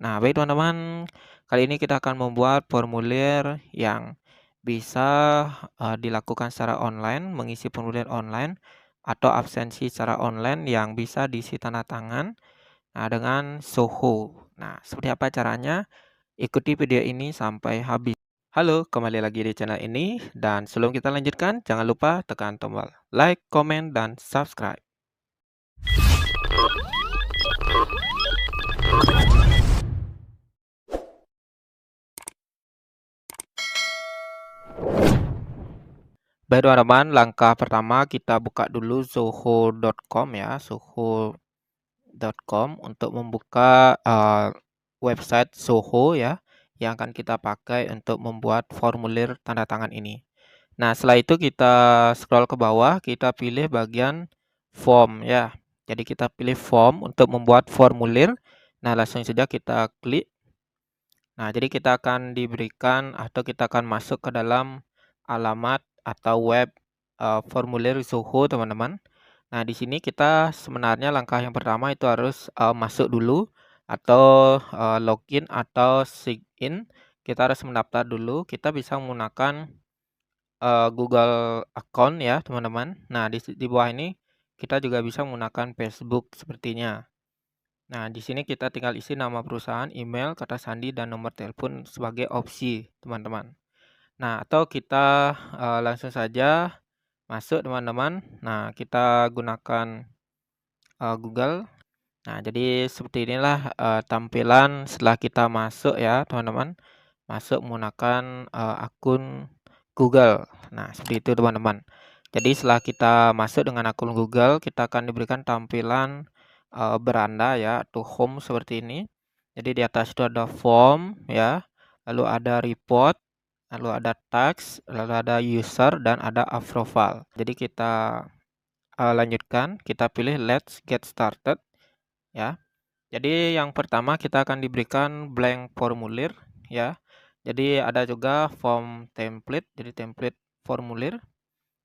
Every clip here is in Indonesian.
Nah, baik teman-teman, kali ini kita akan membuat formulir yang bisa dilakukan secara online, mengisi formulir online atau absensi secara online yang bisa diisi tanda tangan dengan Zoho. Nah, seperti apa caranya? Ikuti video ini sampai habis. Halo, kembali lagi di channel ini dan sebelum kita lanjutkan, jangan lupa tekan tombol like, comment, dan subscribe. Baik teman-teman, langkah pertama kita buka dulu zoho.com ya, zoho.com untuk membuka website Zoho ya, yang akan kita pakai untuk membuat formulir tanda tangan ini. Nah, setelah itu kita scroll ke bawah, kita pilih bagian form ya. Jadi kita pilih form untuk membuat formulir. Nah, langsung saja kita klik. Nah, jadi kita akan diberikan atau kita akan masuk ke dalam alamat atau web formulir Zoho, teman-teman. Nah, di sini kita sebenarnya langkah yang pertama itu harus masuk dulu atau login atau sign in. Kita harus mendaftar dulu. Kita bisa menggunakan Google account ya, teman-teman. Nah, di bawah ini kita juga bisa menggunakan Facebook sepertinya. Nah, di sini kita tinggal isi nama perusahaan, email, kata sandi, dan nomor telepon sebagai opsi, teman-teman. Nah, atau kita langsung saja masuk, teman-teman. Nah, kita gunakan Google. Nah, jadi seperti inilah tampilan setelah kita masuk ya, teman-teman. Masuk menggunakan akun Google. Nah, seperti itu, teman-teman. Jadi setelah kita masuk dengan akun Google, kita akan diberikan tampilan beranda ya atau home seperti ini. Jadi di atas itu ada form ya, lalu ada report, lalu ada tax, lalu ada user dan ada approval. Jadi kita lanjutkan, kita pilih let's get started ya. Jadi yang pertama kita akan diberikan blank formulir ya. Jadi ada juga form template, jadi template formulir.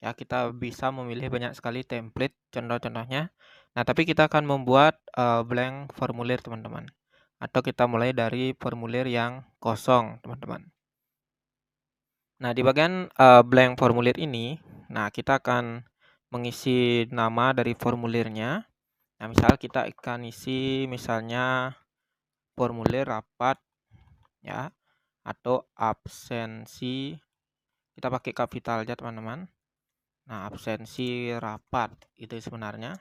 Ya, kita bisa memilih banyak sekali template contoh-contohnya. Nah, tapi kita akan membuat blank formulir, teman-teman. Atau kita mulai dari formulir yang kosong, teman-teman. Nah, di bagian blank formulir ini, nah kita akan mengisi nama dari formulirnya. Nah, misal kita akan isi misalnya formulir rapat ya atau absensi. Kita pakai kapital aja, teman-teman. Nah, absensi rapat itu sebenarnya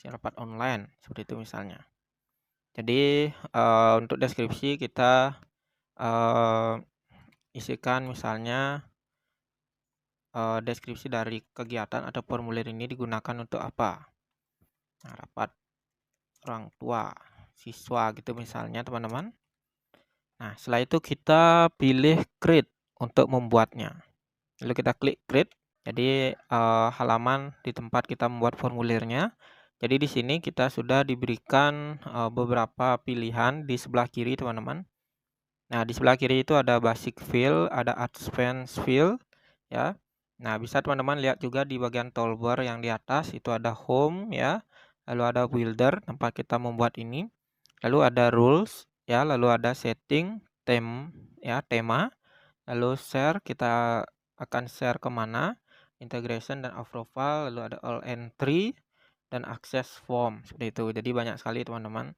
rapat online seperti itu misalnya. Jadi untuk deskripsi kita isikan misalnya deskripsi dari kegiatan atau formulir ini digunakan untuk apa. Nah, rapat orang tua, siswa gitu misalnya, teman-teman. Nah, setelah itu kita pilih create untuk membuatnya. Lalu kita klik create. Jadi halaman di tempat kita membuat formulirnya. Jadi di sini kita sudah diberikan beberapa pilihan di sebelah kiri, teman-teman. Nah, di sebelah kiri itu ada basic field, ada advanced field ya. Nah, bisa teman-teman lihat juga di bagian toolbar yang di atas itu ada home ya. Lalu ada builder tempat kita membuat ini. Lalu ada rules ya, lalu ada setting, tema. Lalu share, kita akan share kemana, integration dan approval, lalu ada all entry dan access form seperti itu. Jadi banyak sekali, teman-teman.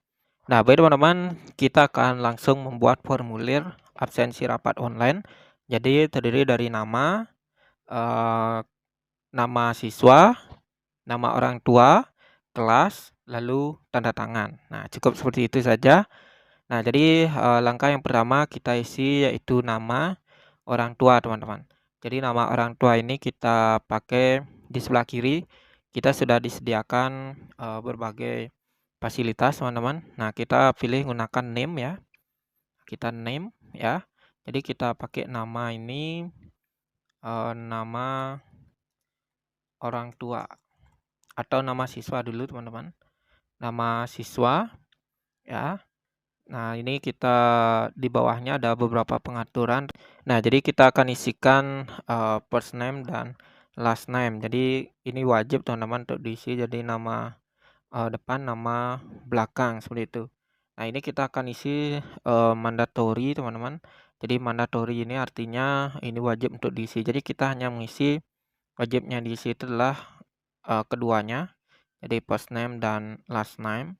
Nah, baik teman-teman, kita akan langsung membuat formulir absensi rapat online. Jadi terdiri dari nama, nama siswa, nama orang tua, kelas, lalu tanda tangan. Nah, cukup seperti itu saja. Nah, jadi langkah yang pertama kita isi yaitu nama orang tua, teman-teman. Jadi nama orang tua ini kita pakai di sebelah kiri. Kita sudah disediakan berbagai fasilitas, teman-teman. Nah, kita pilih gunakan name ya. Kita name ya. Jadi kita pakai nama ini nama orang tua atau nama siswa dulu, teman-teman. Nama siswa ya. Nah, ini kita di bawahnya ada beberapa pengaturan. Nah, jadi kita akan isikan first name dan last name. Jadi ini wajib, teman-teman, untuk diisi. Jadi nama depan, nama belakang seperti itu. Nah, ini kita akan isi, mandatory teman-teman. Jadi mandatory ini artinya ini wajib untuk diisi. Jadi kita hanya mengisi wajibnya diisi itu adalah, keduanya, jadi first name dan last name.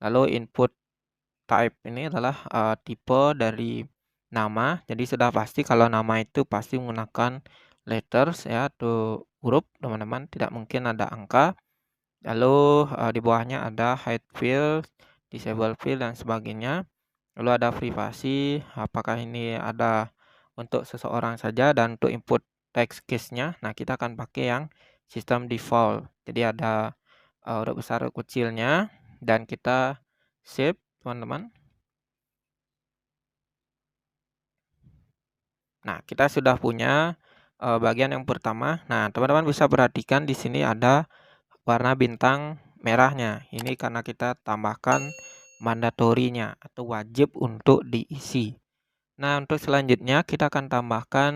Lalu input type ini adalah, tipe dari nama. Jadi sudah pasti kalau nama itu pasti menggunakan letters ya atau huruf teman-teman, tidak mungkin ada angka. Lalu, di bawahnya ada hide field, disable field dan sebagainya. Lalu ada privasi, apakah ini ada untuk seseorang saja, dan untuk input text case-nya, nah kita akan pakai yang sistem default. Jadi ada huruf besar huruf kecilnya dan kita save teman-teman. Nah, kita sudah punya bagian yang pertama. Nah, teman-teman bisa perhatikan di sini ada warna bintang merahnya. Ini karena kita tambahkan mandatorinya atau wajib untuk diisi. Nah, untuk selanjutnya kita akan tambahkan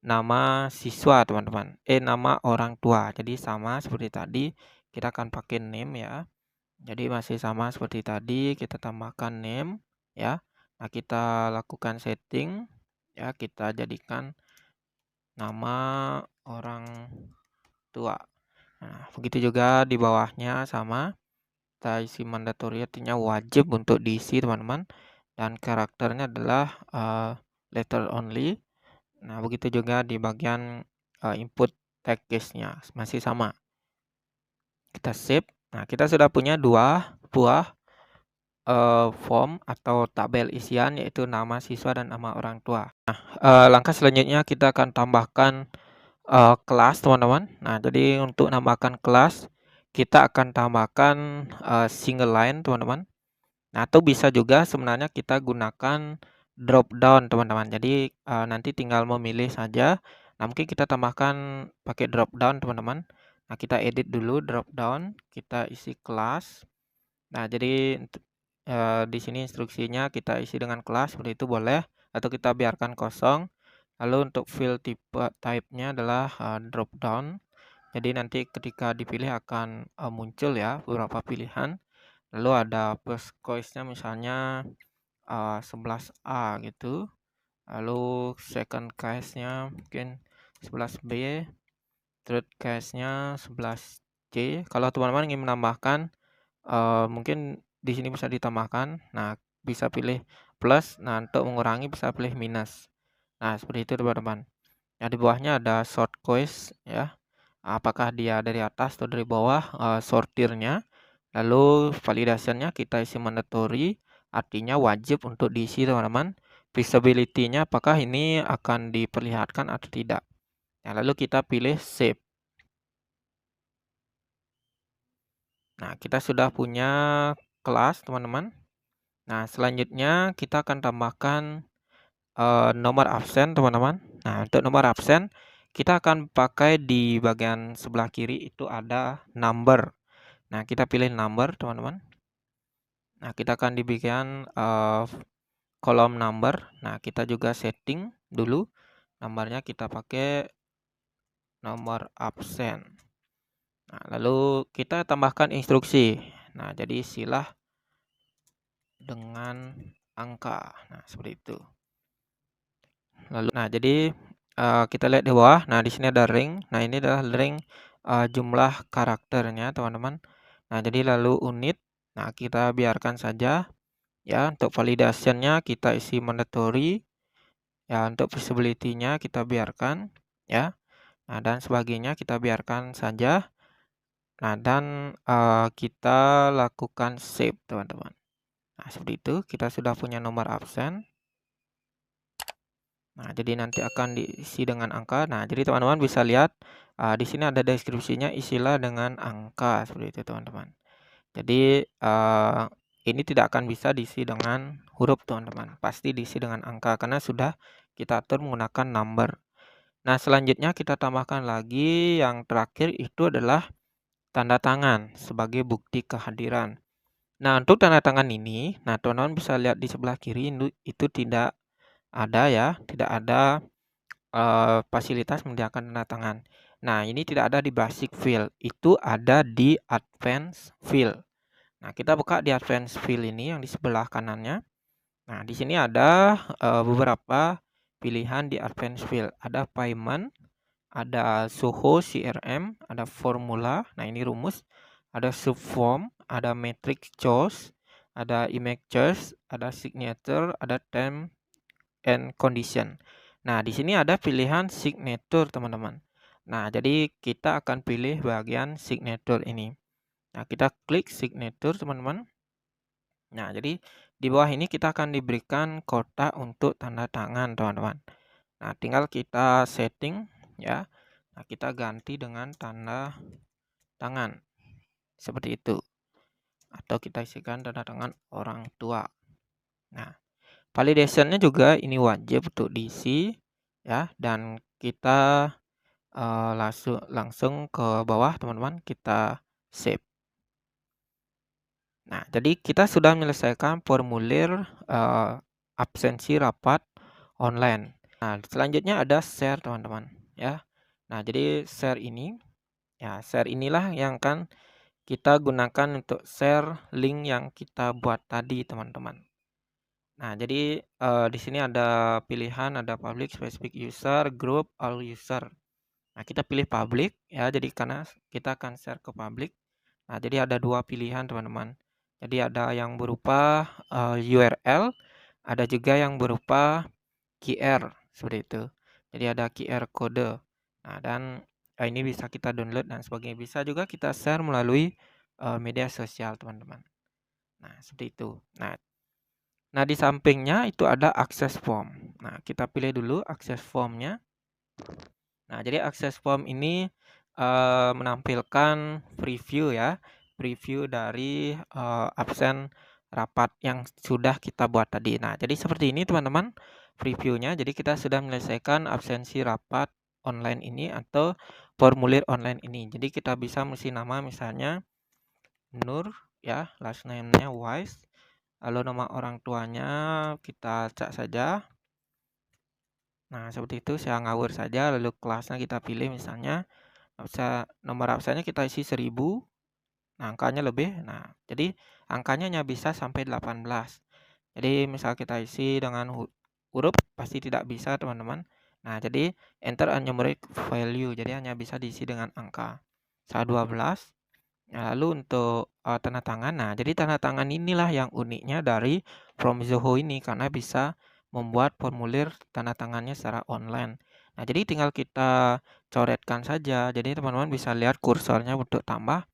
nama siswa, teman-teman. Nama orang tua. Jadi sama seperti tadi, kita akan pakai name ya. Jadi masih sama seperti tadi, kita tambahkan name ya. Nah, kita lakukan setting ya, kita jadikan nama orang tua. Nah, begitu juga di bawahnya sama. Kita isi mandatory artinya wajib untuk diisi, teman-teman. Dan karakternya adalah letter only. Nah, begitu juga di bagian input text case-nya masih sama. Kita save. Nah, kita sudah punya dua buah form atau tabel isian, yaitu nama siswa dan nama orang tua. Nah, langkah selanjutnya kita akan tambahkan kelas, teman-teman. Nah, jadi untuk nambahkan kelas kita akan tambahkan single line, teman-teman. Nah, atau bisa juga sebenarnya kita gunakan drop down, teman-teman. Jadi nanti tinggal memilih saja. Nah, mungkin kita tambahkan pakai drop down, teman-teman. Nah, kita edit dulu drop down, kita isi kelas. Nah, jadi di sini instruksinya kita isi dengan kelas seperti itu boleh, atau kita biarkan kosong. Lalu untuk field type-nya adalah drop down. Jadi nanti ketika dipilih akan muncul ya beberapa pilihan. Lalu ada first choice-nya misalnya 11A gitu. Lalu second case-nya mungkin 11B, third case-nya 11C. Kalau teman-teman ingin menambahkan mungkin di sini bisa ditambahkan. Nah, bisa pilih plus. Nah, untuk mengurangi bisa pilih minus. Nah, seperti itu teman-teman. Nah, di bawahnya ada sort choice ya. Apakah dia dari atas atau dari bawah, sortirnya. Lalu validasinya kita isi mandatory, artinya wajib untuk diisi, teman-teman. Visibility-nya apakah ini akan diperlihatkan atau tidak. Nah, lalu kita pilih save. Nah, kita sudah punya kelas, teman-teman. Nah, selanjutnya kita akan tambahkan nomor absen, teman-teman. Nah, untuk nomor absen kita akan pakai di bagian sebelah kiri itu ada number. Nah, kita pilih number, teman-teman. Nah, kita akan di bagian kolom number. Nah, kita juga setting dulu nomornya, kita pakai nomor absen. Nah, lalu kita tambahkan instruksi. Nah, jadi isilah dengan angka. Nah, seperti itu. Lalu, nah jadi kita lihat di bawah. Nah, di sini ada ring. Nah, ini adalah ring jumlah karakternya, teman-teman. Nah, jadi lalu unit. Nah, kita biarkan saja ya. Untuk validasinya kita isi mandatory. Ya, untuk visibility-nya kita biarkan ya. Nah, dan sebagainya kita biarkan saja. Nah, dan kita lakukan save, teman-teman. Nah, seperti itu kita sudah punya nomor absen. Nah, jadi nanti akan diisi dengan angka. Nah, jadi teman-teman bisa lihat di sini ada deskripsinya, isilah dengan angka seperti itu, teman-teman. Jadi ini tidak akan bisa diisi dengan huruf, teman-teman. Pasti diisi dengan angka karena sudah kita atur menggunakan number. Nah, selanjutnya kita tambahkan lagi yang terakhir itu adalah tanda tangan sebagai bukti kehadiran. Nah, untuk tanda tangan ini, nah teman-teman bisa lihat di sebelah kiri itu tidak ada ya, tidak ada fasilitas menyediakan tanda tangan. Nah, ini tidak ada di basic field, itu ada di advance field. Nah, kita buka di Advanced Field ini yang di sebelah kanannya. Nah, di sini ada beberapa pilihan di Advanced Field. Ada Payment, ada Zoho CRM, ada Formula, nah ini rumus, ada Subform, ada Matrix Choice, ada Images, ada Signature, ada Term and Condition. Nah, di sini ada pilihan Signature, teman-teman. Nah, jadi kita akan pilih bagian Signature ini. Nah, kita klik Signature, teman-teman. Nah, jadi di bawah ini kita akan diberikan kotak untuk tanda tangan, teman-teman. Nah, tinggal kita setting ya. Nah, kita ganti dengan tanda tangan seperti itu. Atau kita isikan tanda tangan orang tua. Nah, validationnya juga ini wajib untuk diisi ya, dan kita langsung ke bawah, teman-teman, kita save. Nah, jadi kita sudah menyelesaikan formulir absensi rapat online. Nah, selanjutnya ada share, teman-teman ya. Nah, jadi share ini ya, share inilah yang akan kita gunakan untuk share link yang kita buat tadi, teman-teman. Nah, jadi di sini ada pilihan, ada public, specific user, group, all user. Nah, kita pilih public ya, jadi karena kita akan share ke public. Nah, jadi ada dua pilihan, teman-teman. Jadi ada yang berupa URL, ada juga yang berupa QR seperti itu. Jadi ada QR kode. Nah, dan ini bisa kita download dan sebagainya. Bisa juga kita share melalui media sosial, teman-teman. Nah, seperti itu. Nah, di sampingnya itu ada access form. Nah, kita pilih dulu access formnya. Nah, jadi access form ini menampilkan preview ya, preview dari absen rapat yang sudah kita buat tadi. Nah, jadi seperti ini, teman-teman, previewnya. Jadi kita sudah menyelesaikan absensi rapat online ini atau formulir online ini. Jadi kita bisa mengisi nama misalnya Nur ya, last name-nya Wise. Lalu nama orang tuanya kita cak saja. Nah, seperti itu, saya ngawur saja. Lalu kelasnya kita pilih misalnya nomor absennya kita isi 1000. Nah, angkanya lebih. Nah, jadi angkanya hanya bisa sampai 18. Jadi misal kita isi dengan huruf pasti tidak bisa, teman-teman. Nah, jadi enter a numeric value. Jadi hanya bisa diisi dengan angka. Misal 12. Nah, lalu untuk tanda tangan. Nah, jadi tanda tangan inilah yang uniknya dari From Zoho ini karena bisa membuat formulir tanda tangannya secara online. Nah, jadi tinggal kita coretkan saja. Jadi teman-teman bisa lihat kursornya untuk tambah.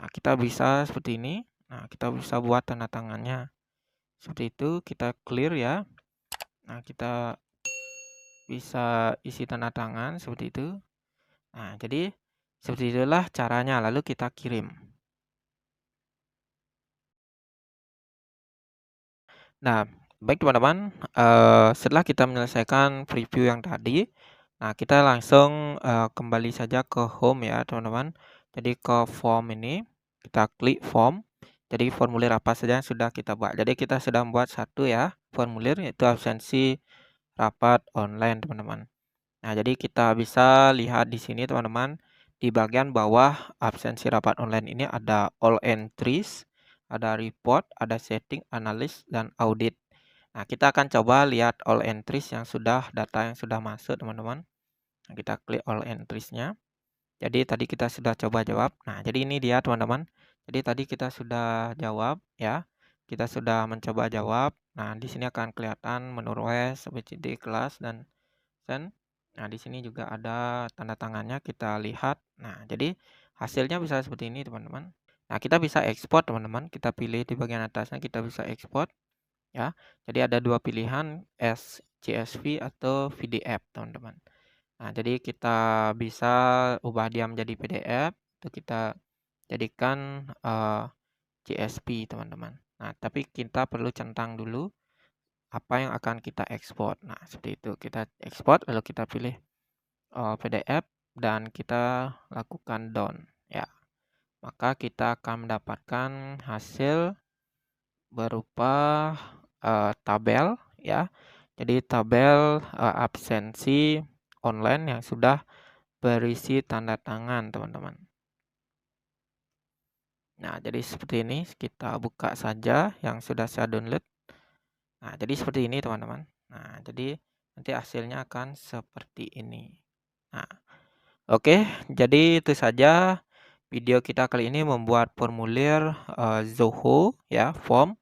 Nah, kita bisa seperti ini. Nah, kita bisa buat tanda tangannya. Seperti itu, kita clear ya. Nah, kita bisa isi tanda tangan seperti itu. Nah, jadi seperti itulah caranya. Lalu kita kirim. Nah, baik teman-teman, setelah kita menyelesaikan preview yang tadi, nah kita langsung kembali saja ke home ya teman-teman. Jadi ke form ini, kita klik form. Jadi formulir apa saja yang sudah kita buat. Jadi kita sudah membuat satu ya formulir, yaitu absensi rapat online, teman-teman. Nah, jadi kita bisa lihat di sini, teman-teman, di bagian bawah absensi rapat online ini ada all entries, ada report, ada setting, analysis, dan audit. Nah, kita akan coba lihat all entries yang sudah, data yang sudah masuk, teman-teman. Nah, kita klik all entries-nya. Jadi tadi kita sudah coba jawab. Nah, jadi ini dia, teman-teman. Jadi tadi kita sudah jawab ya. Kita sudah mencoba jawab. Nah, di sini akan kelihatan menurut ABCD kelas dan sen. Nah, di sini juga ada tanda tangannya, kita lihat. Nah, jadi hasilnya bisa seperti ini, teman-teman. Nah, kita bisa ekspor, teman-teman. Kita pilih di bagian atasnya, kita bisa ekspor ya. Jadi ada dua pilihan, CSV atau PDF, teman-teman. Nah, jadi kita bisa ubah dia menjadi PDF atau kita jadikan CSV, teman-teman. Nah, tapi kita perlu centang dulu apa yang akan kita ekspor. Nah, seperti itu. Kita ekspor lalu kita pilih PDF dan kita lakukan down ya. Maka kita akan mendapatkan hasil berupa tabel ya. Jadi tabel absensi online yang sudah berisi tanda tangan, teman-teman. Nah, jadi seperti ini, kita buka saja yang sudah saya download. Nah, jadi seperti ini teman-teman. Nah, jadi nanti hasilnya akan seperti ini. Nah, oke, jadi itu saja video kita kali ini membuat formulir Zoho ya, form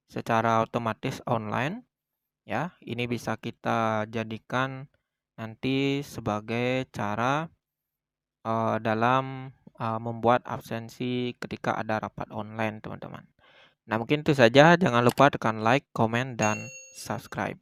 secara otomatis online ya. Ini bisa kita jadikan nanti sebagai cara dalam membuat absensi ketika ada rapat online, teman-teman. Nah, mungkin itu saja. Jangan lupa tekan like, komen, dan subscribe.